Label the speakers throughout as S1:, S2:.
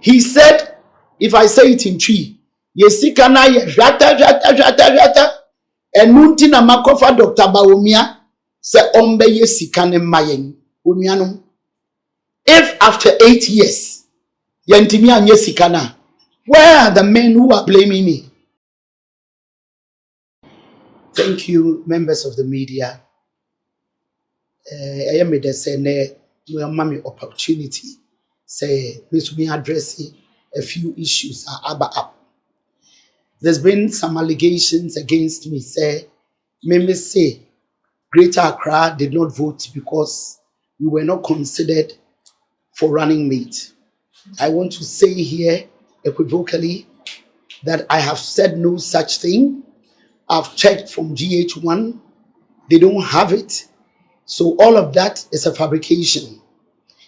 S1: He said, if I say it in tree, yesika na ye jata enunti na makofa Dr. Bawumia se ombe yesika ne mayen onuanom. If after 8 years yentimi anye sika na, where are the men who are blaming me? Thank you, members of the media. I am the say we have opportunity say me addressing a few issues up. There's been some allegations against me. Say Greater Accra did not vote because we were not considered for running mate. I want to say here equivocally that I have said no such thing. I've checked from GH1. They don't have it. So all of that is a fabrication.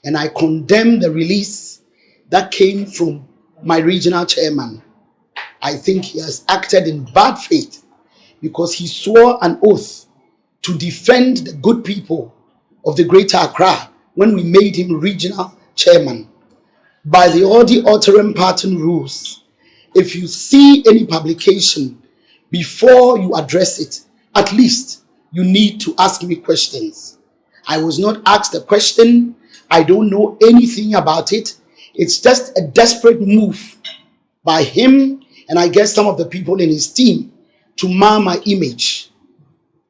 S1: And I condemn the release that came from my regional chairman. I think he has acted in bad faith because he swore an oath to defend the good people of the Greater Accra when we made him regional chairman. By the Audi Altering Pattern rules, if you see any publication before you address it, at least you need to ask me questions. I was not asked a question. I don't know anything about it. It's just a desperate move by him and I guess some of the people in his team to mar my image.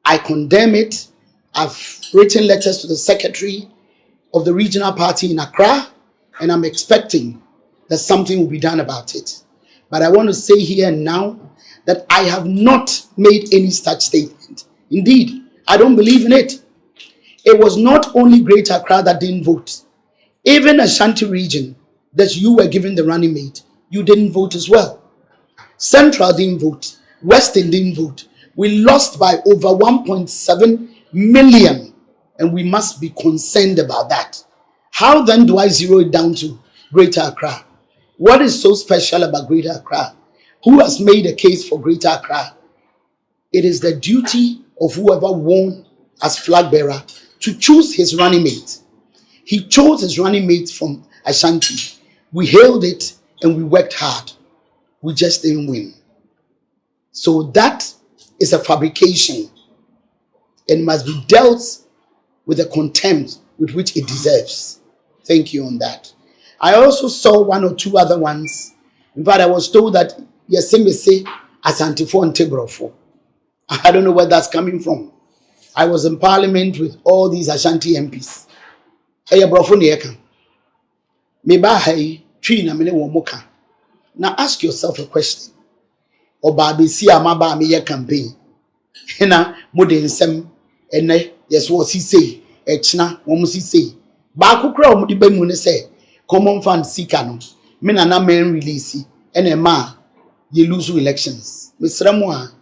S1: I condemn it. I've written letters to the secretary of the regional party in Accra, and I'm expecting that something will be done about it. But I want to say here and now that I have not made any such statement. Indeed, I don't believe in it. It was not only Greater Accra that didn't vote. Even Ashanti region that you were given the running mate, you didn't vote as well. Central didn't vote. Western didn't vote. We lost by over 1.7 million, and we must be concerned about that. How then do I zero it down to Greater Accra? What is so special about Greater Accra? Who has made a case for Greater Accra? It is the duty of whoever won as flag bearer to choose his running mate. He chose his running mate from Ashanti. We hailed it and we worked hard. We just didn't win. So that is a fabrication and must be dealt with the contempt with which it deserves. Thank you on that. I also saw one or two other ones. In fact, I was told that Yesemese Asante for Ntebrofo. I don't know where that's coming from. I was in parliament with all these Ashanti MPs. Now ask yourself a question. Oba si amaba me campaign. Na modern sem ene yes what he say echna wo si say. Ba kokra wo de ba mu ne say common fund sika no. Me na men release ene ma ye lose elections. Mr. Moa,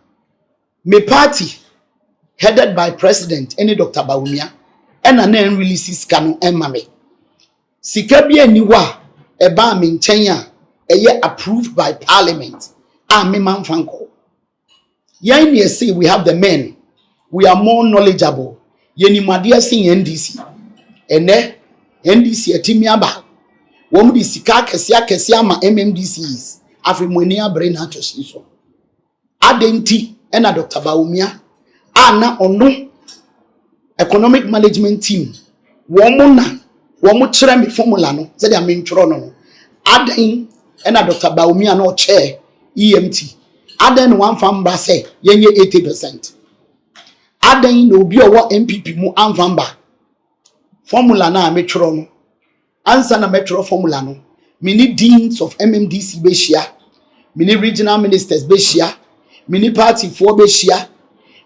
S1: me party headed by President any Dr. Bawumia ena na release sika no emma me. Sika bi aniwa e ba me nchen a eye approved by Parliament. Me man fanko. Yen say we have the men. We are more knowledgeable. Yeni madia sing NDC. Ene NDC etimiaba. Womu di sika kesia ma MMDCs. Afri mwenia brain Naa Toshie so. Adenti ena Dr. Bawumia. Na ono economic management team. Womu chere mi formula no. Zedi a mentro no. Aden ena Dr. Bawumia no chair EMT. Aden one famba say yenye 80%. Aden no obi owo MPP mu anfamba. Formula na metro no. Answer na metro formula no. Mini deans of MMDC be share. Mini regional ministers be share. Mini party for be share.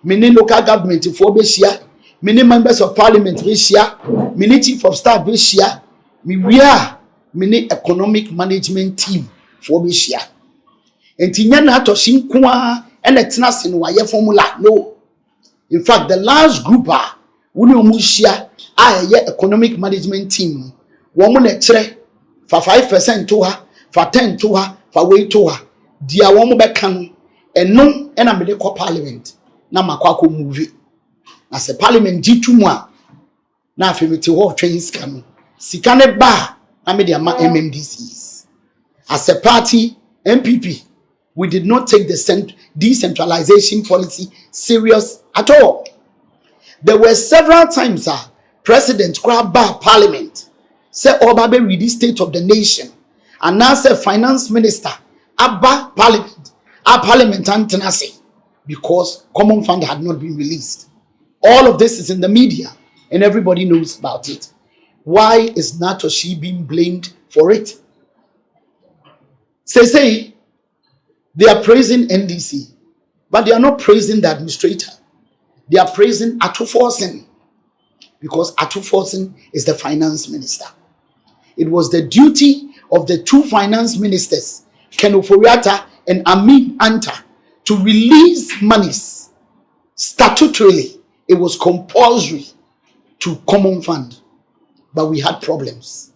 S1: Mini local government for be share. Mini members of parliament be share. Mini chief of staff be share. We are mini economic management team for be share. Enti nya Naa Toshie nkoa ene tenase no waye formula no. In fact, the last group woni omuhia ye economic management team wo mo na kire fa 5% to ha fa 10 to ha fa we to ha dia wo mo beka no eno ena me de ko parliament na makwa ko move na se parliament gitumu a na afemete ho twen sika no sika ne ba na me de ama MMDCs As a party, MPP, we did not take the decentralization policy serious at all. There were several times President Kraba Parliament said Obabe read the state of the nation, and now said Finance Minister Abba Parliament, our Parliament Antanasi, because Common Fund had not been released. All of this is in the media, and everybody knows about it. Why is Naa Toshie being blamed for it? Say they are praising NDC, but they are not praising the administrator. They are praising Addo Clears, because Addo Clears is the finance minister. It was the duty of the two finance ministers, Ken Oforiatta and Amin Anta, to release monies statutorily. It was compulsory to Common Fund, but we had problems.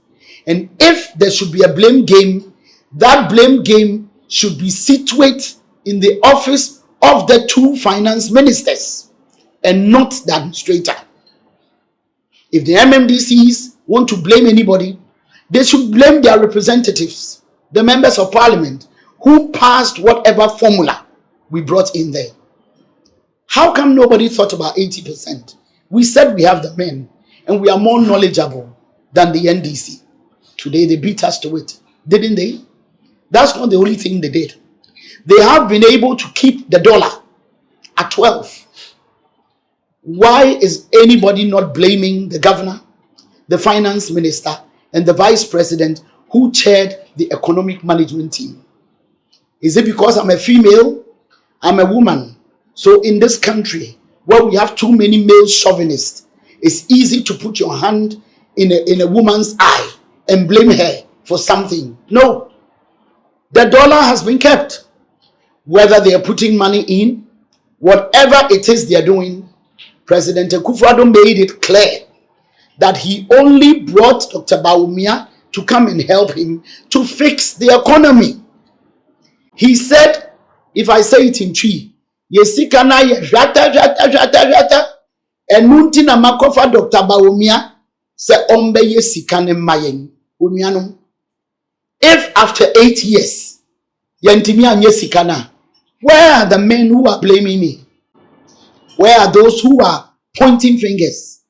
S1: And if there should be a blame game, that blame game should be situated in the office of the two finance ministers and not the administrator. If the MMDCs want to blame anybody, they should blame their representatives, the members of parliament, who passed whatever formula we brought in there. How come nobody thought about 80%? We said we have the men and we are more knowledgeable than the NDC. Today they beat us to it, didn't they? That's not the only thing they did. They have been able to keep the dollar at 12. Why is anybody not blaming the governor, the finance minister, and the vice president who chaired the economic management team? Is it because I'm a female? I'm a woman. So in this country, where we have too many male chauvinists, it's easy to put your hand in a woman's eye and blame her for something. No. The dollar has been kept. Whether they are putting money in, whatever it is they are doing, President Akufo-Addo made it clear that he only brought Dr. Bawumia to come and help him to fix the economy. He said, if I say it in Twi, yesikana ye jata, and muntina makofa Dr. Bawumia se ombe yesikane mayen. Umianum. If after 8 years, Yantimia and Yesikana, where are the men who are blaming me? Where are those who are pointing fingers?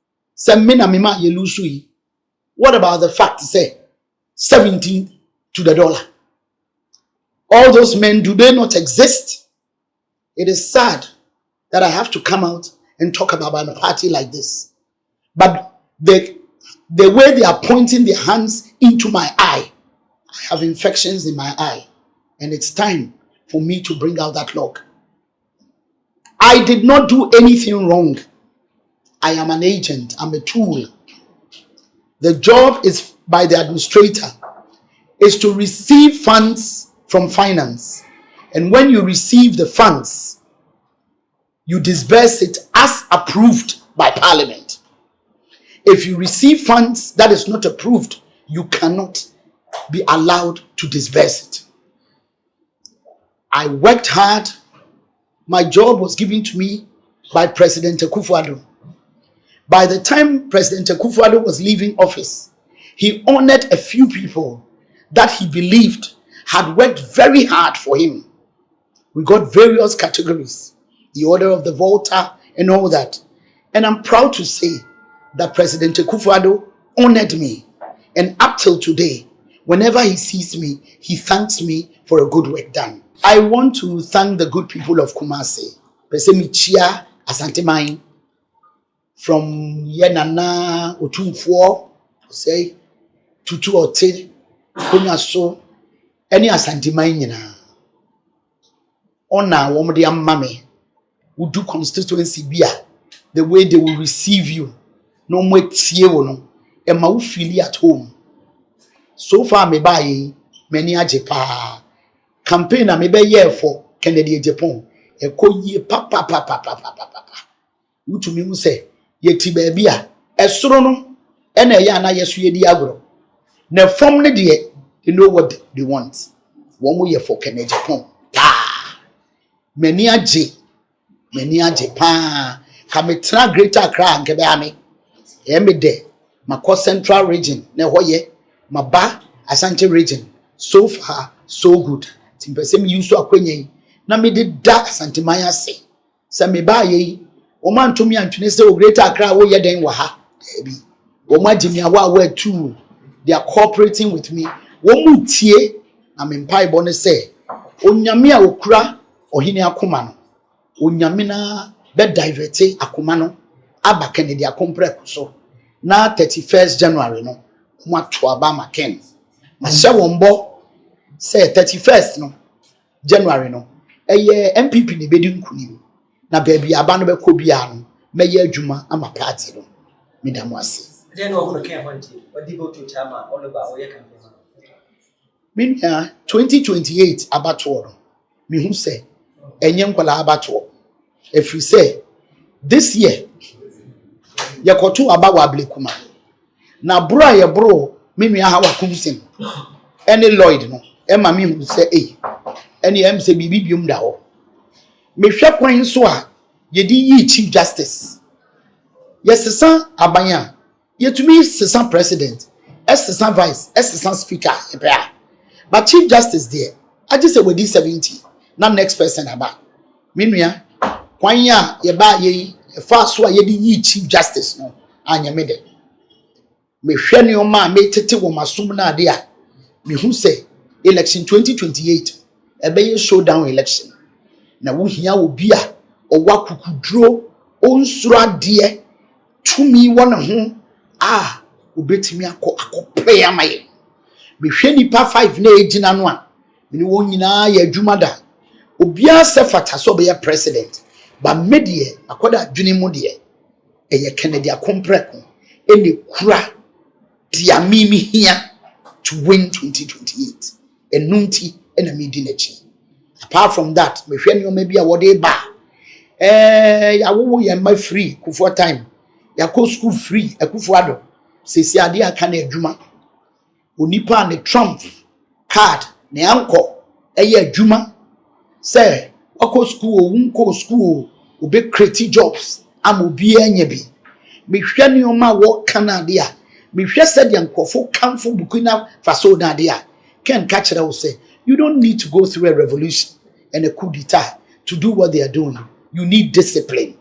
S1: What about the fact, say, 17 to the dollar? All those men, do they not exist? It is sad that I have to come out and talk about a party like this. But the way they are pointing their hands into my eye, I have infections in my eye, and it's time for me to bring out that log. I did not do anything wrong. I am an agent. I'm a tool. The job is by the administrator is to receive funds from finance. And when you receive the funds, you disburse it as approved by parliament. If you receive funds that is not approved, you cannot be allowed to disburse it. I worked hard. My job was given to me by President Akufo-Addo. By the time President Akufo-Addo was leaving office, he honored a few people that he believed had worked very hard for him. We got various categories, the Order of the Volta and all that. And I'm proud to say that President Akufo-Addo honored me. And up till today, whenever he sees me, he thanks me for a good work done. I want to thank the good people of Kumasi. Pesemichia Asantemine from Yenana Otumfuo, say Tutu Ote, Kunyaso, any Asantemine. Ona Womodiam Mame, who do constituency beer, the way they will receive you. No more Tiewono, and ma feel at home. So far, me buy many a jepa. Campaign me be year for Kennedy Japan. E ko ye papa. Utu mi say ye ti baby a esoro no e na ya na yeso ye di agro. Na form ne de they know what they want. One more year for Kennedy Japan. Many a Japan. Kametra Greater Accra nke be ame. E me de mako Central region na ho ye maba Asante region so far so good. Timpese me use to akwenye na me de da santimaya se. Se me ba ye o man to me antune se o Greater Accra wo ye den wa ha. Ebi. O ma jimi awa wa too. They are cooperating with me. Wo mu tie na me mpai bo ne se onyame a okura ohine akoma no. Onyame na be diverte akoma no aba Kennedy akompreko so. Na 31st January no mo ato aba maken. Ma hye wombo say 31st no January no eye MPP ne bedi nkunim na baby aba no be ko bia no meye adwuma ama party no medamu ase
S2: then we go care want what dey go to chama all over oye campaign
S1: me 2028 abato no me hu say enye nkwala abato if you say this year yakoto aba wa ablekuma na bro ye bro me nua ha wa kumsim any Lloyd no Emma me who say any em say bibi biom da ho me hwe kwan so a ye di yi chief justice yes sesan abanya ye to me sesan president sesan vice sesan speaker but chief justice there I just say we di 70 na next person aba me nua kwan ya ye ba ye fa so a ye di yi chief justice no anya me de me hwe ne o ma me tete wo masum na ade a me hu say election 2028 ebe showdown election na wo hia obi a owa kukudro onsuro ade tumi wona ho obetimi akopre amaye me hwe nipa 5 na ejina no a me wo nyina ya adwuma da obi a se fata so be president ba medie akoda adwene mu de eye Kennedy akompreko ene kura dia mimi hia to win 2028 enunti ena medi nachi apart from that me hwe no maybe a wode ba ya wo ye ma free kufo time ya ko school free akufo ado sesi ade aka na adwuma onipa ne Trump card ne anko eye adwuma say wako school wunko school obe create jobs am obi anya bi me hwe no ma wo Canada a me hwe said yankofo kamfo bukuna faso na ade a can catch it. I will say, you don't need to go through a revolution and a coup d'etat to do what they are doing. You need discipline.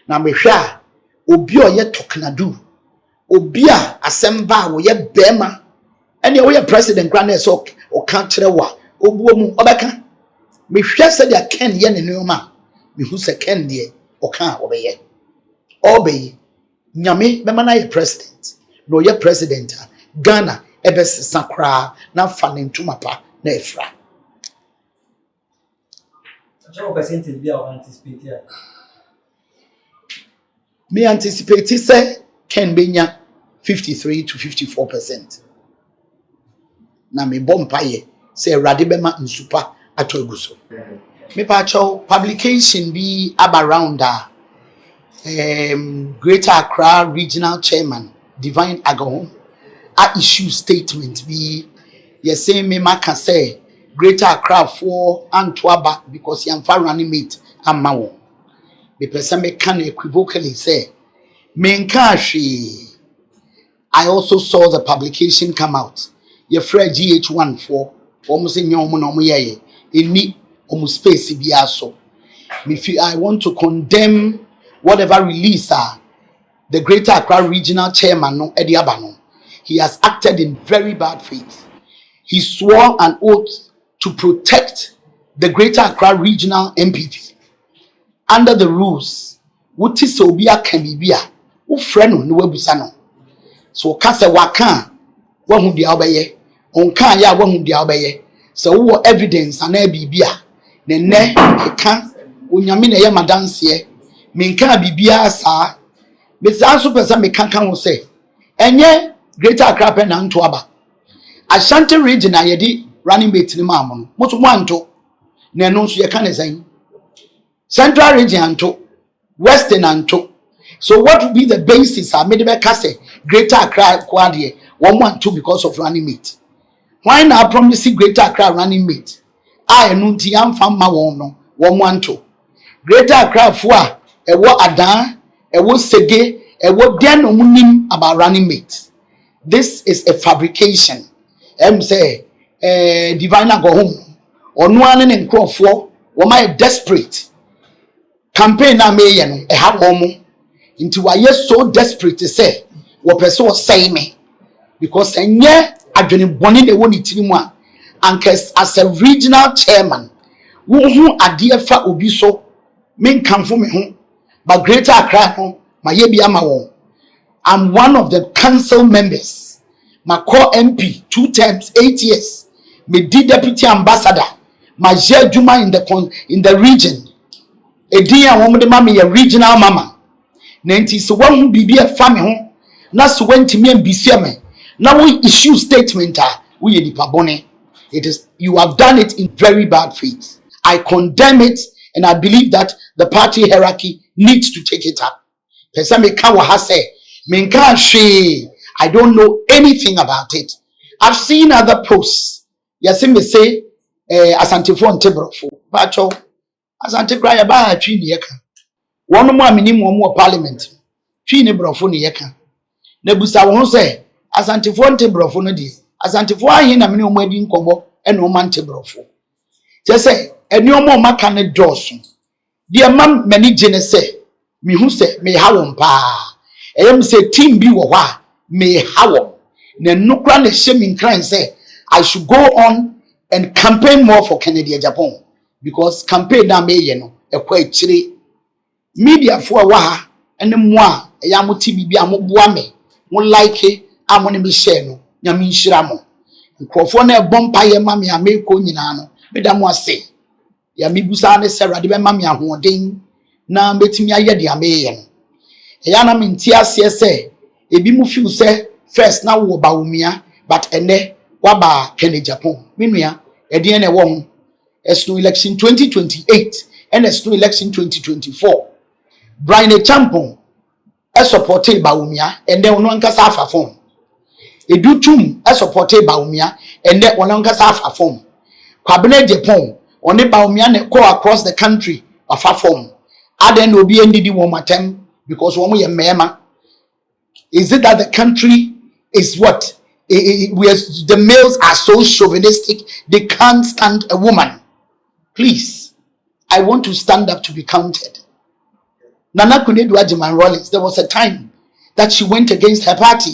S1: Now, me share, Obio ye toknadu, Obia asemba wo ye bema, and your president grandson so or country wa, Obuomu Obaka. Me share said ya ken yen in your man, me who say ken ye or can't obey. Obey, Nyame, Memana ye president, no ye president, Ghana. Ebes sakra na fanin tumapa na efra.
S2: So percentage be our anticipate.
S1: Me anticipate say can be 53 to 54%. Na me bompaye say radibema nsupa ato eguso. Me pa chow publication be around Greater Accra Regional Chairman Divine Agahon a issue statement be ye say me maka say Greater Accra for Antwaba because yam far running mate amma wo me person me can equivocally say me nka hwe. I also saw the publication come out ye fra GH14 almost in your no ye any almost space bi aso me feel I want to condemn whatever release the Greater Accra Regional Chairman no Ediabano. He has acted in very bad faith. He swore an oath to protect the Greater Accra Regional MPP. Under the rules, wuti se obi aka bibia, wo frɛ no ne wabusa no. So ka se waka, wahu dia obeye, onka ya wahu dia obeye. So wo evidence ana bibia, ne eka onyame na ye madanse, menka bibia saa. Me sa so pesa me kankan wo se, enye Greater Accra pen na nto aba. Ashanti region na yedi running mate ni maamo no. Moto mo anto. Na no so ye kan ezan. Central region anto, Western anto. So what will be the basis I made be say Greater Accra kwade one want to because of running mate. Why now promise Greater Accra running mate? I no nti amfa ma won no one want to. Greater Accra fo a ewo adan, ewo sege, ewo den no munim about running mate. This is a fabrication. Say diviner go home or no one in crop for or my desperate campaign na me ye no have woman into why yes so desperate to say what person was saying me because enye adwene boni na woni tirimu a ankas as a regional chairman wo hu ade fa obi so men kamfo me ho but Greater Accra no maye bia ma won. I'm one of the council members. My core MP 2 times 8 years. Me did deputy ambassador. My Juma in the region. A dear woman de mama a regional mama. Nanti so one who be a family home. Na so went to me and be me. Now we issue statement we the pabone. It is you have done it in very bad faith. I condemn it and I believe that the party hierarchy needs to take it up. Pesa me ka wa ha say Minka she, I don't know anything about it. I've seen other posts. Yes, me say, Asante fo ntebrofo. Bacho, Asante cry about twi ne yeka. One more minimum more parliament. Twi ne brofo ne yeka. Na busa wo say, Asante fo ntebrofo no di. Asante fo ahin na me ne omadi nkobo e no man ntebrofo. Je say, eni omo maka ne doso. Di man mani gene say, mi hu say me ha won pa. I am say team be wa may how ne nukra ne shame crying say I should go on and campaign more for Canada Japan because campaign na me ye no e kwa chire media for wa ene mo a ya mo TV bi amoboa me mo like amone me share no nyame nhira mo nkrofo na ebompa ye ma me ameko nyina no me da mo ase ya me busa ne se rade be ma me ahoden na betimi aye de ameye no yana mintia se ebi mu feel say first na wo Bawumia but ene waba Kenya Japan minua ede ene wo ho esno election 2028 and esno election 2024 Brian Champon e support Bawumia ende ono nkasa afa form edutum e support Bawumia ende ono nkasa afa form Kwabena Japan one Bawumia ne go across the country afa form aden obi endidi wo matem because woman ye mema. Is it that the country is what? The males are so chauvinistic, they can't stand a woman. Please, I want to stand up to be counted. Nana Kunedu Ajiman Rollins, there was a time that she went against her party.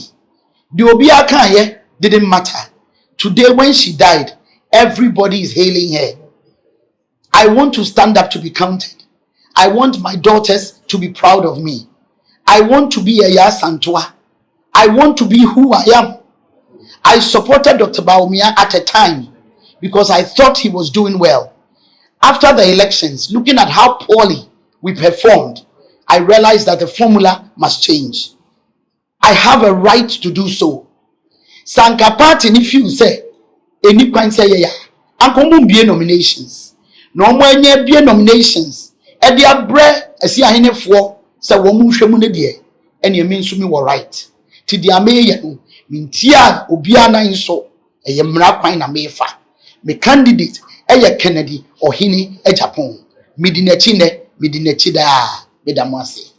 S1: The Obia Kanye didn't matter. Today, when she died, everybody is hailing her. I want to stand up to be counted. I want my daughters to be proud of me. I want to be a Yasantua. I want to be who I am. I supported Dr. Bawumia at a time because I thought he was doing well. After the elections, looking at how poorly we performed, I realized that the formula must change. I have a right to do so. Sanka party if you say, any point say yeah, Uncle be nominations. No more be nominations. Edia bre esi ahene fo se wo mu hwemu ne de ene me nso mi wo right ti dia me ye no mintia obia nan so eye mra kwan na me fa me candidate eye Kennedy ohini e Japan medinachi da me da mo ase.